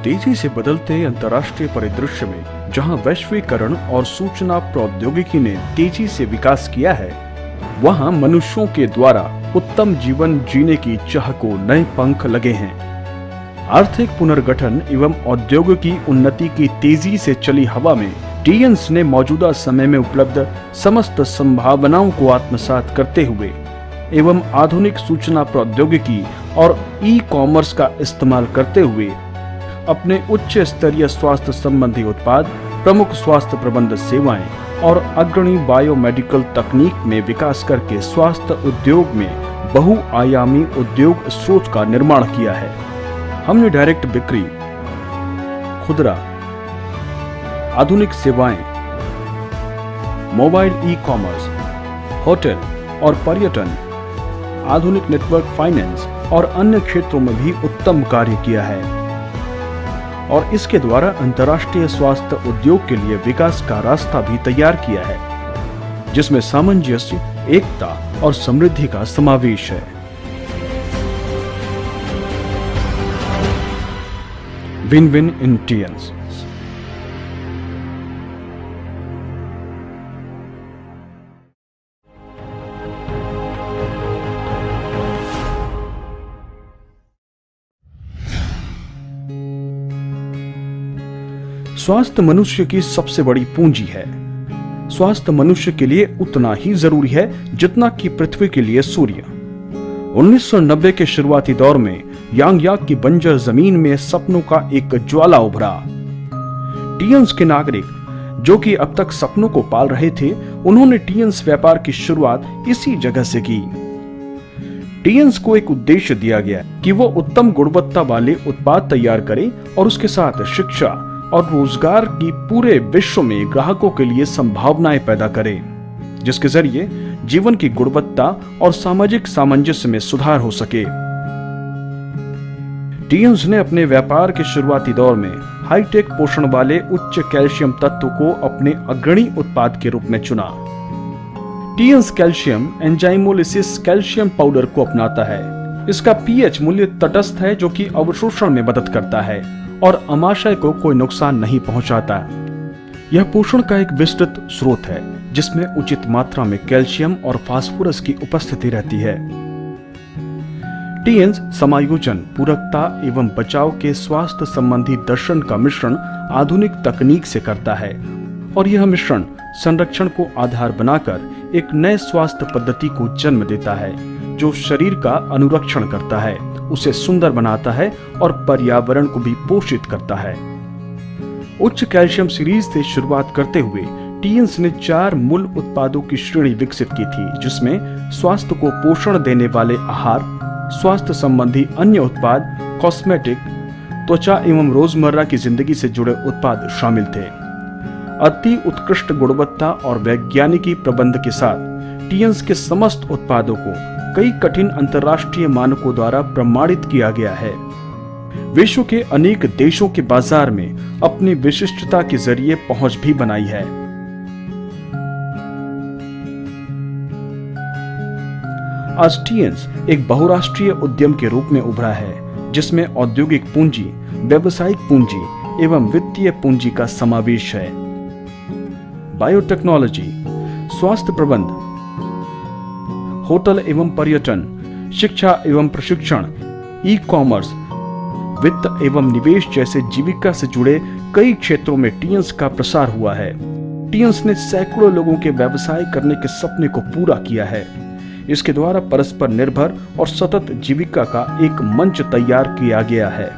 तेजी से बदलते अंतर्राष्ट्रीय परिदृश्य में जहां वैश्वीकरण और सूचना प्रौद्योगिकी ने तेजी से विकास किया है, वहां मनुष्यों के द्वारा उत्तम जीवन जीने की चाह को नए पंख लगे हैं। आर्थिक पुनर्गठन एवं औद्योगिकी उन्नति की तेजी से चली हवा में टीएन्स ने मौजूदा समय में उपलब्ध समस्त संभावनाओं को आत्मसात करते हुए एवं आधुनिक सूचना प्रौद्योगिकी और ई कॉमर्स का इस्तेमाल करते हुए अपने उच्च स्तरीय स्वास्थ्य संबंधी उत्पाद, प्रमुख स्वास्थ्य प्रबंध सेवाएं और अग्रणी बायोमेडिकल तकनीक में विकास करके स्वास्थ्य उद्योग में बहुआयामी उद्योग स्रोत का निर्माण किया है। हमने डायरेक्ट बिक्री, खुदरा, आधुनिक सेवाएं, मोबाइल ई कॉमर्स, होटल और पर्यटन, आधुनिक नेटवर्क फाइनेंस और अन्य क्षेत्रों में भी उत्तम कार्य किया है और इसके द्वारा अंतर्राष्ट्रीय स्वास्थ्य उद्योग के लिए विकास का रास्ता भी तैयार किया है, जिसमें सामंजस्य, एकता और समृद्धि का समावेश है। Win win in teens. स्वास्थ्य मनुष्य की सबसे बड़ी पूंजी है। स्वास्थ्य मनुष्य के लिए उतना ही जरूरी है जितना कि पृथ्वी के लिए सूर्य। 1990 के शुरुआती दौर में यांगयाक की बंजर जमीन में सपनों का एक ज्वाला उभरा। टीएन्स के नागरिक, जो कि अब तक सपनों को पाल रहे थे, उन्होंने टीएन्स व्यापार की शुरुआत इसी जगह से की। टीएन्स को एक उद्देश्य दिया गया कि वो उत्तम गुणवत्ता वाले उत्पाद तैयार करे और उसके साथ शिक्षा और रोजगार की पूरे विश्व में ग्राहकों के लिए संभावनाएं पैदा करे, जिसके जरिए जीवन की गुणवत्ता और सामाजिक सामंजस्य में सुधार हो सके। टीएन्स ने अपने व्यापार के शुरुआती दौर में हाईटेक पोषण वाले उच्च कैल्शियम तत्व को अपने अग्रणी उत्पाद के रूप में चुना। टीएन्स कैल्शियम एंजाइमोलिसिस कैल्शियम पाउडर को अपनाता है। इसका पीएच मूल्य तटस्थ है, जो कि अवशोषण में मदद करता है और अमाशय को कोई नुकसान नहीं पहुंचाता। यह पोषण का एक विस्तृत स्रोत है, जिसमें उचित मात्रा में कैल्शियम और फास्फोरस की उपस्थिति रहती है। टीएन्स समायोजन, पूरकता एवं बचाव के स्वास्थ्य संबंधी दर्शन का मिश्रण आधुनिक तकनीक से करता है और यह मिश्रण संरक्षण को आधार बनाकर एक नए स्वास्थ्य पद्धति को जन्म देता है, जो शरीर का अनुरक्षण करता है, उसे सुंदर बनाता है और पर्यावरण को भी पोषित करता है। उच्च कैल्शियम सीरीज से शुरुआत करते हुए टीएन्स ने 4 मूल उत्पादों की श्रेणी विकसित की थी, जिसमें स्वास्थ्य को पोषण देने वाले आहार, स्वास्थ्य संबंधी अन्य उत्पाद, कॉस्मेटिक, त्वचा एवं रोजमर्रा की जिंदगी से जुड़े उत्पाद शामिल थे। अति उत्कृष्ट गुणवत्ता और वैज्ञानिकी प्रबंध के साथ टीएन्स के समस्त उत्पादों को कई कठिन अंतर्राष्ट्रीय मानकों द्वारा प्रमाणित किया गया है। विश्व के अनेक देशों के बाजार में अपनी विशिष्टता के जरिए पहुंच भी बनाई है। आज टीएन्स एक बहुराष्ट्रीय उद्यम के रूप में उभरा है, जिसमें औद्योगिक पूंजी, व्यावसायिक पूंजी एवं वित्तीय पूंजी का समावेश है। बायोटेक्नोलॉजी, स्वास्थ्य प्रबंध, होटल एवं पर्यटन, शिक्षा एवं प्रशिक्षण, ई कॉमर्स, वित्त एवं निवेश जैसे जीविका से जुड़े कई क्षेत्रों में टीएन्स का प्रसार हुआ है। टीएन्स ने सैकड़ों लोगों के व्यवसाय करने के सपने को पूरा किया है। इसके द्वारा परस्पर निर्भर और सतत जीविका का एक मंच तैयार किया गया है।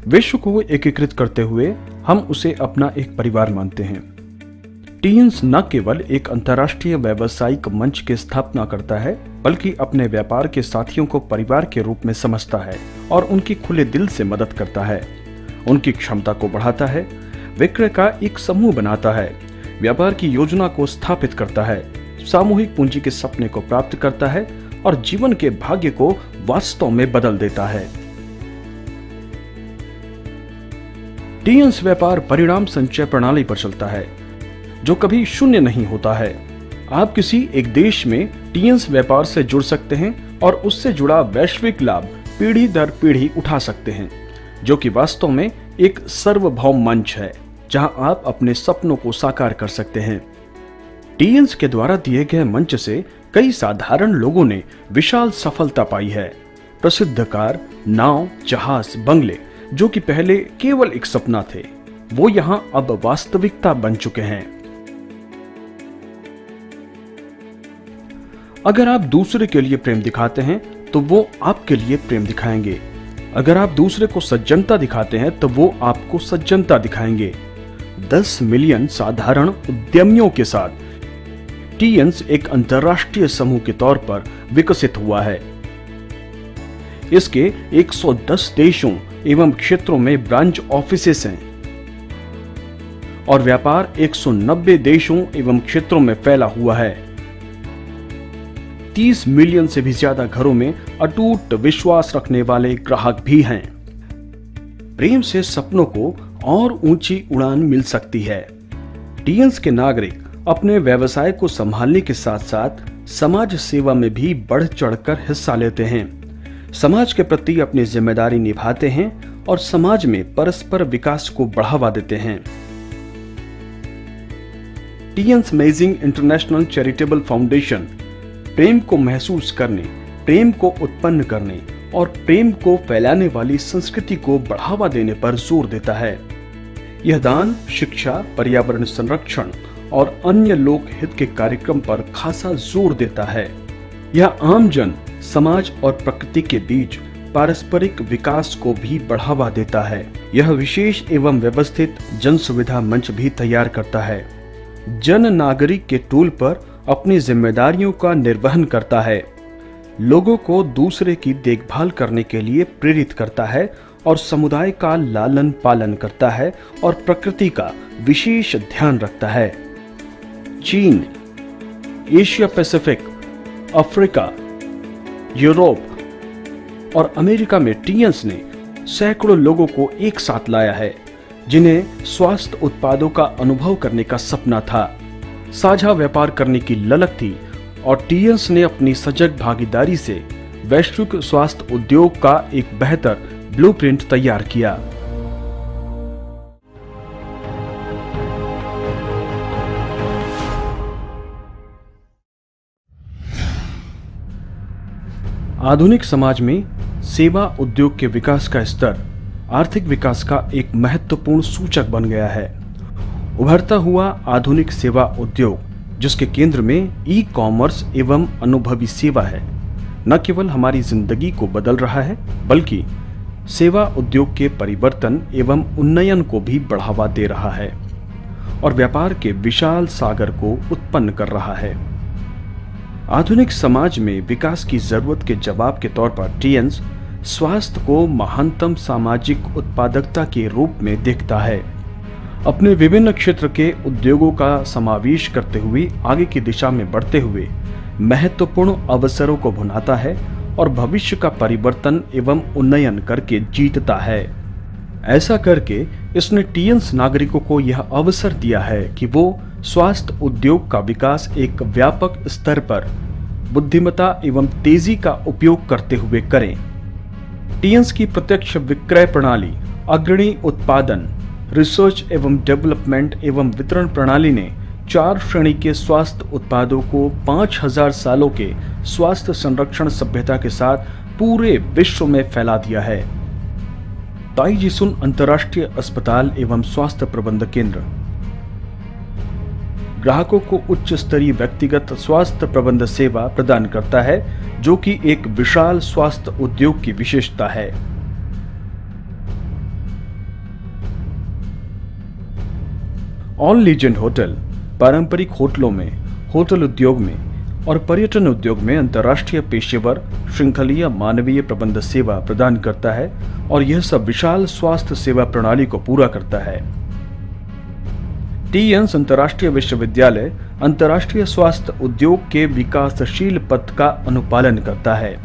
विश्व को एकीकृत करते हुए हम उसे अपना एक परिवार मानते हैं। टीएन्स न केवल एक अंतर्राष्ट्रीय व्यावसायिक मंच की स्थापना करता है, बल्कि अपने व्यापार के साथियों को परिवार के रूप में समझता है और उनकी खुले दिल से मदद करता है। उनकी क्षमता को बढ़ाता है, विक्रय का एक समूह बनाता है, व्यापार की योजना को स्थापित करता है, सामूहिक पूंजी के सपने को प्राप्त करता है और जीवन के भाग्य को वास्तव में बदल देता है। टीएन्स व्यापार परिणाम संचय प्रणाली पर चलता है, जो कभी शून्य नहीं होता है। आप किसी एक देश में टीएन्स व्यापार से जुड़ सकते हैं और उससे जुड़ा वैश्विक लाभ पीढ़ी दर पीढ़ी उठा सकते हैं, जो कि वास्तव में एक सार्वभौम मंच है जहां आप अपने सपनों को साकार कर सकते हैं। टीएन्स के द्वारा दिए गए मंच से कई साधारण लोगों ने विशाल सफलता पाई है। प्रसिद्ध कार, नाव, जहाज, बंगले, जो कि पहले केवल एक सपना थे, वो यहां अब वास्तविकता बन चुके हैं। अगर आप दूसरे के लिए प्रेम दिखाते हैं तो वो आपके लिए प्रेम दिखाएंगे। अगर आप दूसरे को सज्जनता दिखाते हैं तो वो आपको सज्जनता दिखाएंगे। 10 मिलियन साधारण उद्यमियों के साथ टीएन्स एक अंतर्राष्ट्रीय समूह के तौर पर विकसित हुआ है। इसके 110 देशों एवं क्षेत्रों में ब्रांच ऑफिसेस हैं और व्यापार 190 देशों एवं क्षेत्रों में फैला हुआ है। 30 मिलियन से भी ज्यादा घरों में अटूट विश्वास रखने वाले ग्राहक भी हैं। प्रेम से सपनों को और ऊंची उड़ान मिल सकती है। टीएन्स के नागरिक अपने व्यवसाय को संभालने के साथ साथ समाज सेवा में भी बढ़ चढ़कर हिस्सा लेते हैं, समाज के प्रति अपनी जिम्मेदारी निभाते हैं और समाज में परस्पर विकास को बढ़ावा देते हैं। टीएन्स अमेजिंग इंटरनेशनल चैरिटेबल फाउंडेशन प्रेम को महसूस करने, प्रेम को उत्पन्न करने और प्रेम को फैलाने वाली संस्कृति को बढ़ावा देने पर जोर देता है। यह दान, शिक्षा, पर्यावरण संरक्षण और अन्य लोक हित के कार्यक्रम पर खासा जोर देता है। यह आम जन, समाज और प्रकृति के बीच पारस्परिक विकास को भी बढ़ावा देता है। यह विशेष एवं व्यवस्थित जन सुविधा मंच भी तैयार करता है। जन नागरिक के टूल पर अपनी जिम्मेदारियों का निर्वहन करता है, लोगों को दूसरे की देखभाल करने के लिए प्रेरित करता है और समुदाय का लालन पालन करता है और प्रकृति का विशेष ध्यान रखता है। चीन, एशिया पैसिफिक, अफ्रीका, यूरोप और अमेरिका में टीएन्स ने सैकड़ों लोगों को एक साथ लाया है, जिन्हें स्वास्थ्य उत्पादों का अनुभव करने का सपना था, साझा व्यापार करने की ललक थी और टीएन्स ने अपनी सजग भागीदारी से वैश्विक स्वास्थ्य उद्योग का एक बेहतर ब्लूप्रिंट तैयार किया। आधुनिक समाज में सेवा उद्योग के विकास का स्तर आर्थिक विकास का एक महत्वपूर्ण सूचक बन गया है। उभरता हुआ आधुनिक सेवा उद्योग, जिसके केंद्र में ई कॉमर्स एवं अनुभवी सेवा है, न केवल हमारी जिंदगी को बदल रहा है, बल्कि सेवा उद्योग के परिवर्तन एवं उन्नयन को भी बढ़ावा दे रहा है और व्यापार के विशाल सागर को उत्पन्न कर रहा है। आधुनिक समाज में विकास की जरूरत के जवाब के तौर पर टीएन्स स्वास्थ्य को महानतम सामाजिक उत्पादकता के रूप में देखता है। अपने विभिन्न क्षेत्र के उद्योगों का समावेश करते हुए आगे की दिशा में बढ़ते हुए महत्वपूर्ण अवसरों को भुनाता है और भविष्य का परिवर्तन एवं उन्नयन करके जीतता है। ऐसा करके इसने टीएन्स नागरिकों को यह अवसर दिया है कि वो स्वास्थ्य उद्योग का विकास एक व्यापक स्तर पर बुद्धिमत्ता एवं तेजी का उपयोग करते हुए करें। टीएन्स की प्रत्यक्ष विक्रय प्रणाली, अग्रणी उत्पादन, रिसर्च एवं डेवलपमेंट एवं वितरण प्रणाली ने 4 श्रेणी के स्वास्थ्य उत्पादों को 5000 सालों के स्वास्थ्य संरक्षण सभ्यता के साथ पूरे विश्व में फैला दिया है। ताइजीसुन अंतर्राष्ट्रीय अस्पताल एवं स्वास्थ्य प्रबंध केंद्र ग्राहकों को उच्च स्तरीय व्यक्तिगत स्वास्थ्य प्रबंध सेवा प्रदान करता है, जो कि एक विशाल स्वास्थ्य उद्योग की विशेषता है। ऑल लीजेंड होटल पारंपरिक होटलों में, होटल उद्योग में और पर्यटन उद्योग में अंतर्राष्ट्रीय पेशेवर श्रृंखलीय मानवीय प्रबंध सेवा प्रदान करता है और यह सब विशाल स्वास्थ्य सेवा प्रणाली को पूरा करता है। टीएन्स अंतर्राष्ट्रीय विश्वविद्यालय अंतर्राष्ट्रीय स्वास्थ्य उद्योग के विकासशील पथ का अनुपालन करता है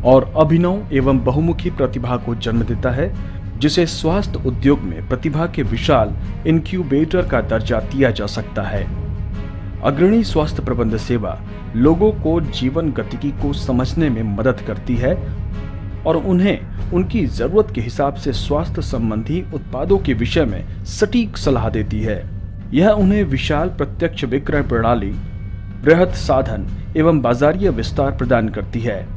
और अभिनव एवं बहुमुखी प्रतिभा को जन्म देता है, जिसे स्वास्थ्य उद्योग में प्रतिभा के विशाल इनक्यूबेटर का दर्जा दिया जा सकता है। अग्रणी स्वास्थ्य प्रबंध सेवा लोगों को जीवन गतिकी को समझने में मदद करती है और उन्हें उनकी जरूरत के हिसाब से स्वास्थ्य संबंधी उत्पादों के विषय में सटीक सलाह देती है। यह उन्हें विशाल प्रत्यक्ष विक्रय प्रणाली, बृहद साधन एवं बाजारीय विस्तार प्रदान करती है।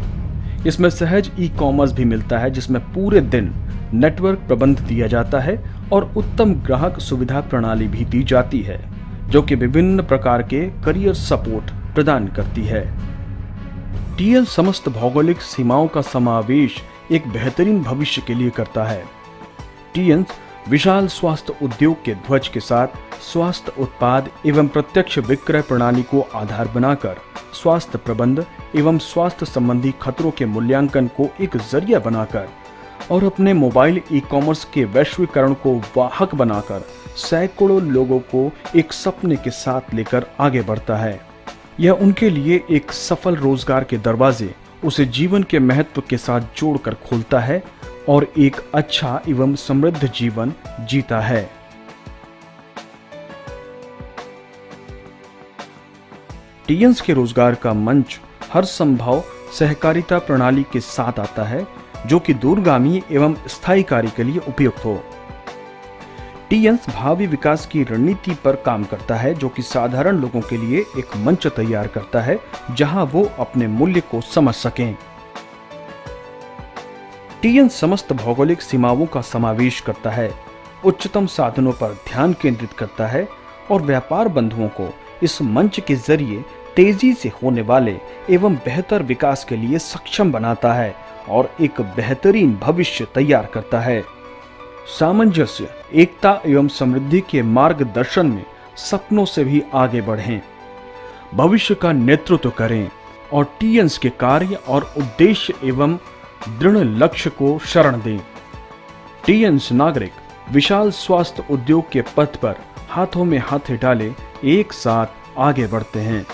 इसमें सहज ई-कॉमर्स भी मिलता है, जिसमें पूरे दिन नेटवर्क प्रबंध दिया जाता है और उत्तम ग्राहक सुविधा प्रणाली भी दी जाती है, जो कि विभिन्न प्रकार के करियर सपोर्ट प्रदान करती है। टीएन समस्त भौगोलिक सीमाओं का समावेश एक बेहतरीन भविष्य के लिए करता है। टीएन विशाल स्वास्थ्य उद्योग के ध्वज के साथ स्वास्थ्य उत्पाद एवं प्रत्यक्ष विक्रय प्रणाली को आधार बनाकर स्वास्थ्य प्रबंध एवं स्वास्थ्य संबंधी खतरों के मूल्यांकन को एक जरिया बनाकर और अपने मोबाइल ई-कॉमर्स के वैश्वीकरण को वाहक बनाकर सैकड़ों लोगों को एक सपने के साथ लेकर आगे बढ़ता है। यह उनके लिए एक सफल रोजगार के दरवाजे उसे जीवन के महत्व के साथ जोड़कर खोलता है और एक अच्छा एवं समृद्ध जीवन जीता है। टीएन्स के रोजगार का मंच हर संभव सहकारिता प्रणाली के साथ आता है, जो कि दूरगामी एवं स्थायी कार्य के लिए उपयुक्त हो। टीएन्स भावी विकास की रणनीति पर काम करता है, जो कि साधारण लोगों के लिए एक मंच तैयार करता है जहां वो अपने मूल्य को समझ सकें। टीएन्स समस्त भौगोलिक सीमाओं का समावेश करता है, उच्चतम साधनों पर ध्यान केंद्रित करता है और व्यापार बंधुओं को इस मंच के जरिए तेजी से होने वाले एवं बेहतर विकास के लिए सक्षम बनाता है और एक बेहतरीन भविष्य तैयार करता है। सामंजस्य, एकता एवं समृद्धि के मार्गदर्शन में सपनों से भी आगे बढ़ें, भविष्य का नेतृत्व करें और टीएन्स के कार्य और उद्देश्य एवं दृढ़ लक्ष्य को शरण दें। टीएन्स नागरिक विशाल स्वास्थ्य उद्योग के पथ पर हाथों में हाथ डाले एक साथ आगे बढ़ते हैं।